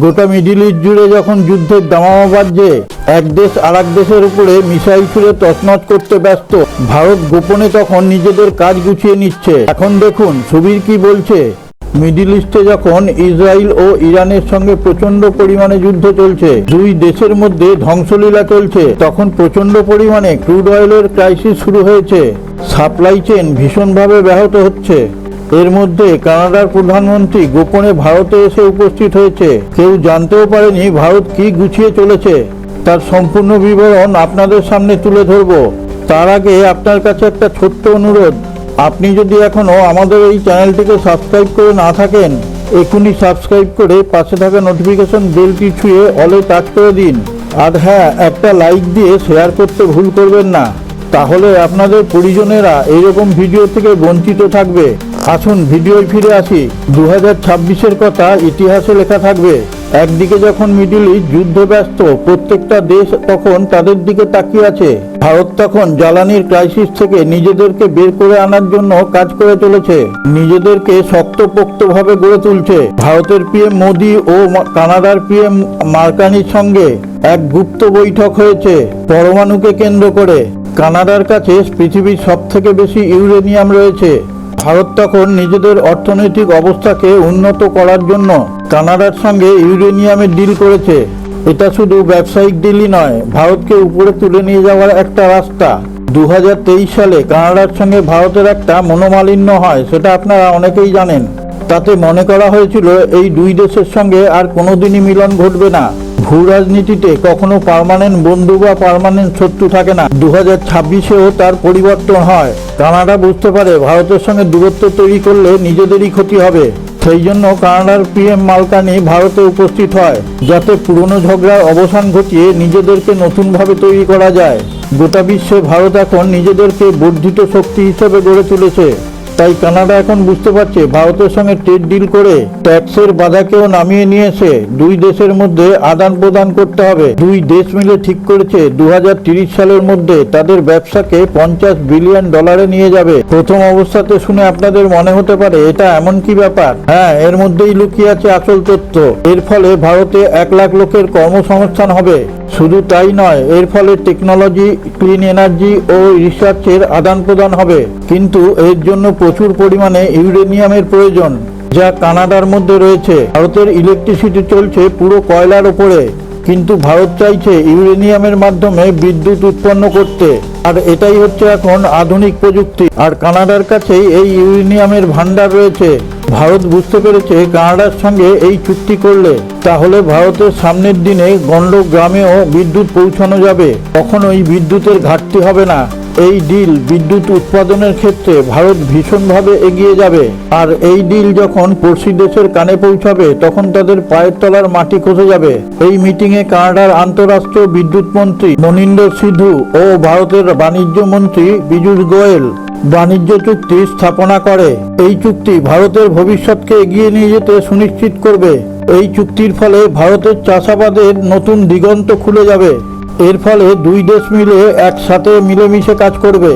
গোটা middle east জুড়ে যখন যুদ্ধের দামামা বাজছে, এক দেশ আর এক দেশের উপরে মিসাইল ছুড়ে তছনছ করতে ব্যস্ত, ভারত গোপনে তখন নিজেদের কাজ গুছিয়ে নিচ্ছে। এখন দেখুন সুবীর কি বলছে। মিডিল ইস্টে যখন ইসরায়েল ও ইরানের সঙ্গে প্রচন্ড পরিমাণে যুদ্ধ চলছে, দুই দেশের মধ্যে ধ্বংসলীলা চলছে, তখন প্রচন্ড পরিমাণে ক্রুড অয়েলের ক্রাইসিস শুরু হয়েছে। সাপ্লাই চেন ভীষণভাবে ব্যাহত হচ্ছে। এর মধ্যে কানাডার প্রধানমন্ত্রী গোপনে ভারতে এসে উপস্থিত হয়েছে। কেউ জানতেও পারেনি ভারত কি গুছিয়ে চলেছে। তার সম্পূর্ণ বিবরণ আপনাদের সামনে তুলে ধরব। তার আগে আপনার কাছে একটা ছোট্ট অনুরোধ, আপনি যদি এখনও আমাদের এই চ্যানেলটিকে সাবস্ক্রাইব করে না থাকেন, এখনই সাবস্ক্রাইব করে পাশে থাকা নোটিফিকেশন বেলটি ছুঁয়ে অলে টাচ করে দিন। আর হ্যাঁ, একটা লাইক দিয়ে শেয়ার করতে ভুল করবেন না, তাহলে আপনাদের পরিজনেরা এইরকম ভিডিও থেকে বঞ্চিত থাকবে। আসুন ভিডিওয় ফিরে আসি। 2026-এর কথা ইতিহাসে লেখা থাকবে। একদিকে যখন মিডল ইস্ট যুদ্ধ ব্যস্ত, প্রত্যেকটা দেশ তখন তাদের দিকে তাকিয়ে আছে। ভারত তখন জ্বালানির ক্রাইসিস থেকে নিজেদেরকে বের করে আনার জন্য কাজ করে চলেছে, নিজেদেরকে শক্তপোক্তভাবে গড়ে তুলছে। ভারতের পিএম মোদি ও কানাডার পিএম মার্কানির সঙ্গে এক গুপ্ত বৈঠক হয়েছে পরমাণুকে কেন্দ্র করে। কানাডার কাছে পৃথিবীর সবথেকে বেশি ইউরেনিয়াম রয়েছে। ভারত তখন নিজেদের অর্থনৈতিক অবস্থাকে উন্নত করার জন্য কানাডার সঙ্গে ইউরেনিয়ামের ডিল করেছে। এটা শুধু ব্যবসায়িক ডিলই নয়, ভারতকে উপরে তুলে নিয়ে যাওয়ার একটা রাস্তা। 2023 সালে কানাডার সঙ্গে ভারতের একটা মনোমালিন্য হয়, সেটা আপনারা অনেকেই জানেন। তাতে মনে করা হয়েছিল এই দুই দেশের সঙ্গে আর কোনোদিনই মিলন ঘটবে না। ভূ রাজনীতিতে কখনো পার্মানেন্ট বন্ধু বা পার্মানেন্ট শত্রু থাকে না। 2026-এও তার পরিবর্তন হয়। কানাডা বুঝতে পারে ভারতের সঙ্গে দূরত্ব তৈরি করলে নিজেদেরই ক্ষতি হবে। সেই জন্য কানাডার পিএম মার্কানি ভারতে উপস্থিত হয়, যাতে পুরনো ঝগড়ার অবসান ঘটিয়ে নিজেদেরকে নতুনভাবে তৈরি করা যায়। গোটা বিশ্বে ভারত এখন নিজেদেরকে বর্ধিত শক্তি হিসেবে গড়ে তুলেছে। তাই কানাডা এখন বুঝতে পারছে ভারতের সঙ্গে ট্রেড ডিল করে ট্যাক্সের বাধাকেও নামিয়ে নিয়ে এসে দুই দেশের মধ্যে আদান প্রদান করতে হবে। দুই দেশ মিলে ঠিক করেছে 2030 সালের মধ্যে তাদের ব্যবসাকে $50 বিলিয়ন নিয়ে যাবে। প্রথম অবস্থাতে শুনে আপনাদের মনে হতে পারে এটা এমন কি ব্যাপার। হ্যাঁ, এর মধ্যেই লুকিয়ে আছে আসল তথ্য। এর ফলে ভারতে 1 লাখ লোকের কর্মসংস্থান হবে। শুধু তাই নয়, এর ফলে টেকনোলজি, ক্লিন এনার্জি ও রিসার্চের আদান প্রদান হবে। কিন্তু এর জন্য প্রচুর পরিমাণে ইউরেনিয়ামের প্রয়োজন, যা কানাডার মধ্যে রয়েছে। ভারতের ইলেকট্রিসিটি চলছে পুরো কয়লার উপরে, কিন্তু ভারত চাইছে ইউরেনিয়ামের মাধ্যমে বিদ্যুৎ উৎপন্ন করতে। আর এটাই হচ্ছে এখন আধুনিক প্রযুক্তি। আর কানাডার কাছেই এই ইউরেনিয়ামের ভান্ডার রয়েছে। ভারত বুঝতে পেরেছে কানাডার সঙ্গে এই চুক্তি করলে তাহলে ভারতের সামনের দিনে গন্ড গ্রামেও বিদ্যুৎ পৌঁছানো যাবে। কখনোই বিদ্যুতের ঘাটতি হবে না। এই ডিল বিদ্যুৎ উৎপাদনের ক্ষেত্রে ভারত ভীষণভাবে এগিয়ে যাবে। আর এই ডিল যখন পড়শি দেশের কানে পৌঁছাবে, তখন তাদের পায়ের তলার মাটি খসে যাবে। এই মিটিংয়ে কানাডার আন্তঃরাষ্ট্রীয় বিদ্যুৎ মন্ত্রী মনিন্দর সিধু ও ভারতের বাণিজ্য মন্ত্রী পীযূষ গোয়েল বাণিজ্য চুক্তি স্থাপনা করে। এই চুক্তি ভারতের ভবিষ্যৎকে এগিয়ে নিয়ে যেতে সুনিশ্চিত করবে। এই চুক্তির ফলে ভারতের চাষাবাদের নতুন দিগন্ত খুলে যাবে। এর ফলে দুই দেশ মিলে একসাথে মিলেমিশে কাজ করবে।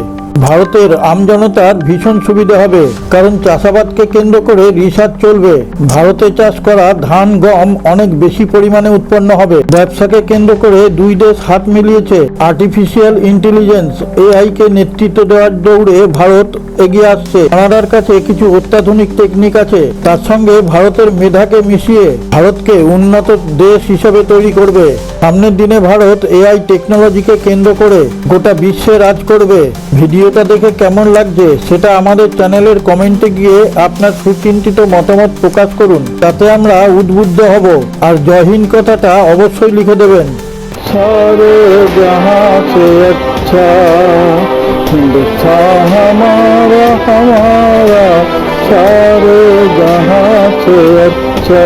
ভারতের আমজনতার ভীষণ সুবিধা হবে, কারণ চাষাবাদকে কেন্দ্র করে রিসার্চ চলবে। ভারতে চাষ করা ধান, গম অনেক বেশি পরিমাণে উৎপন্ন হবে। ব্যবসাকে কেন্দ্র করে দুই দেশ হাত মিলিয়েছে। আর্টিফিশিয়াল ইন্টেলিজেন্স, এআই কে নেতৃত্ব দেওয়ার দৌড়ে ভারত এগিয়ে আসছে। কানাডার কাছে কিছু অত্যাধুনিক টেকনিক আছে, তার সঙ্গে ভারতের মেধাকে মিশিয়ে ভারতকে উন্নত দেশ হিসেবে তৈরি করবে। সামনের দিনে ভারত এআই টেকনোলজিকে কেন্দ্র করে গোটা বিশ্বে রাজ করবে। ভিডিওটা দেখে কেমন লাগছে সেটা আমাদের চ্যানেলের কমেন্টে গিয়ে আপনার সুচিন্তিত মতামত প্রকাশ করুন, তাতে আমরা উদ্বুদ্ধ হব। আর জয় হিন্দ কথাটা অবশ্যই লিখে দেবেন। সারে জাহাঁ সে আচ্ছা হিন্দুস্তান হামারা হামারা, সারে জাহাঁ সে আচ্ছা।